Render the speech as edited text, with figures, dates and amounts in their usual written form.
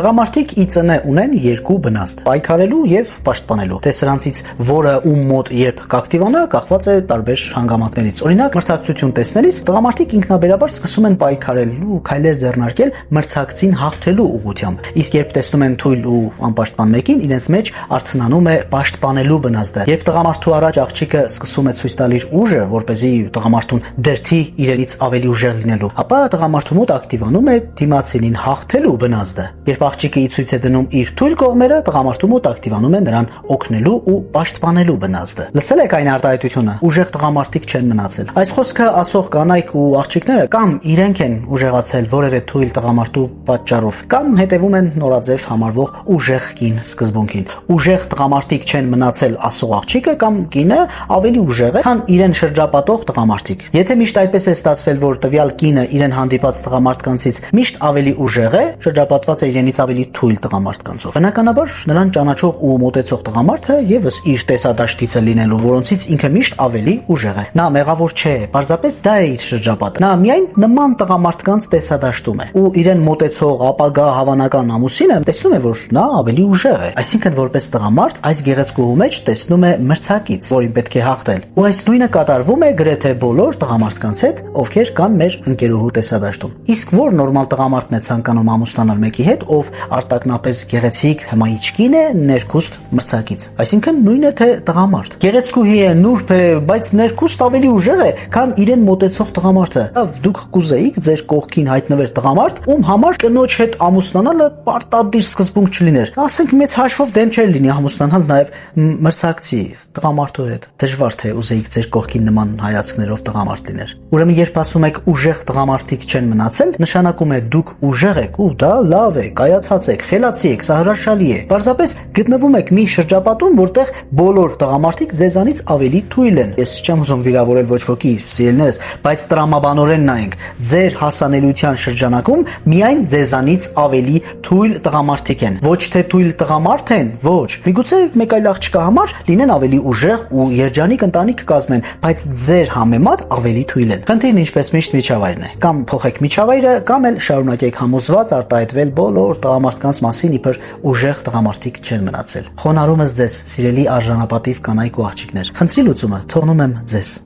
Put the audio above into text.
Տղամարդիկ ի ծնե ունեն երկու բնաստ՝ պայքարելու եւ պաշտպանելու։ Թե սրանցից որը ում մոտ երբ կակտիվանա, կախված է տարբեր հանգամանքներից։ Օրինակ, մրցակցություն տեսնելիս տղամարդիկ ինքնաբերաբար սկսում են պայքարելու, քայլեր ձեռնարկել մրցակցին հաղթելու ուղղությամբ։ Իսկ երբ տեսնում են թույլ ու անպաշտպան մեկին, իրենց մեջ արթնանում է պաշտպանելու բնազդը։ Երբ տղամարդու առաջ աղջիկը սկսում է ցույց տալ իր ուժը, որպեսզի տղամարդուն դրթի իրենից ավելի ուժեղ լինելու, ապա տղամարդու մոտ ակտիվանում է դիմացինին հաղթելու բնազդը։ Երբ աղջիկը ցույց է դնում իր թույլ կողմերը, տղամարդու մոտ ակտիվանում է նրան օգնելու ու պաշտպանելու բնազդը։ Լսել եք այն արտահայտությունը՝ ուժեղ տղամարդիկ չեն մնացել։ Այս խոսքը ասող կանայք ու աղջիկները կամ իրենք են ուժեղացել որևէ թույլ տղամարդու պատճառով, կամ հետևում են նորաձև համարվող ուժեղ կին սկզբունքին։ Ուժեղ տղամարդիկ չեն մնացել ասող աղջիկը կամ կինը ավելի ուժեղ է, քան իրեն շրջապատող տղամարդիկ։ Եթե միշտ այդպես է ստացվել, որ տվյալ կինը իրեն հանդիպած տղամարդկանցից միշտ ավելի ուժեղ է, շրջապատված է իրենից ավելի թույլ տղամարդկանցով, բնականաբար նրան ճանաչող ու մոտեցող տղամարդը եւս իր տեսադաշտից է լինելու, որոնցից ինքը միշտ ավելի ուժեղ է։ Նա մեղավոր չէ, պարզապես դա է իր շրջապատը։ Նա միայն նման տղամարդկանց տեսադաշտում է ու իրեն մոտեցող ապագա հավանական ամուսինը տեսնում է, որ նա ավելի ուժեղ է, այսինքն որպես տղամարդ այս գեղեցկուհու մեջ տեսնում է մրցակից, որին պետք է հաղթել։ Ու այս նույնը կատարվում է գրեթե բոլոր տղամարդկանց հետ, ովքեր կան մեր ընկերուհու տեսադաշտում։ Իսկ որ նորմալ տղամարդն է ցանկանում ամուսնանալ մեկի հետ, ով արտակնապես գեղեցիկ, հմայիչ կին է, ներքուստ մրցակից, այսինքն նույնը թե տղամարդ։ Գեղեցկուհի է, նուրբ է, բայց ներքուստ ավելի ուժեղ է, քան իրեն մոտեցող տղամարդը։ Դուք կուզեիք ձեր կողքին հայտնվեր տղամարդ, ում համար կնոջ հետ ամուսնանալը պարտադիր սկզբունք չլիներ։ Ասենք մեծ հաշվով դեմ չէր լինի ամուսնանալ նաև մրցակցի տղամարդու հետ։ Դժվար թե ուզեիք ձեր կողքին նման հայացքներով տղամարդ լիներ։ Ուրեմն երբ ասում եք ուժեղ տղամարդիկ չեն մնացել, նշանակում է դուք ուժեղ եք ու դա լավ է, կայացած եք, խելացի եք, սա հրաշալի է։ Պարզապես գտնվում եք մի շրջապատում, որտեղ բոլոր տղամարդիկ ձեզանից ավելի թույլ են։ Ես չեմ ուզում վիրավորել ոչ ոքի, սիրելիներս, բայց տրամաբանորեն նայենք։ Ձեր հասանելիության շրջանակում միայն ձեզանից ավելի թույլ տղամարդիկ են։ Ոչ թե թույլ տղամարդ են, ոչ։ Միգուցե մեկ այլ աղջկա համար լինեն ավելի ուժեղ ու երջանիկ ընտանիք կազմեն, բայց ձեր համեմատ ավելի թույլ են։ Խնդիրն ինչպես միշտ միջավայրն է։ Կամ փոխեք միջավայրը, կամ էլ շարունակեք համոզված արտահայտվել բոլոր տղամարդկանց մասին, իբր ուժեղ տղամարդիկ չեն մնացել։ Խոնարհումս ձեզ, սիրելի արժանապատիվ կանայք ու աղջիկներ։ Խնդրի լուծումը թողնում եմ ձեզ։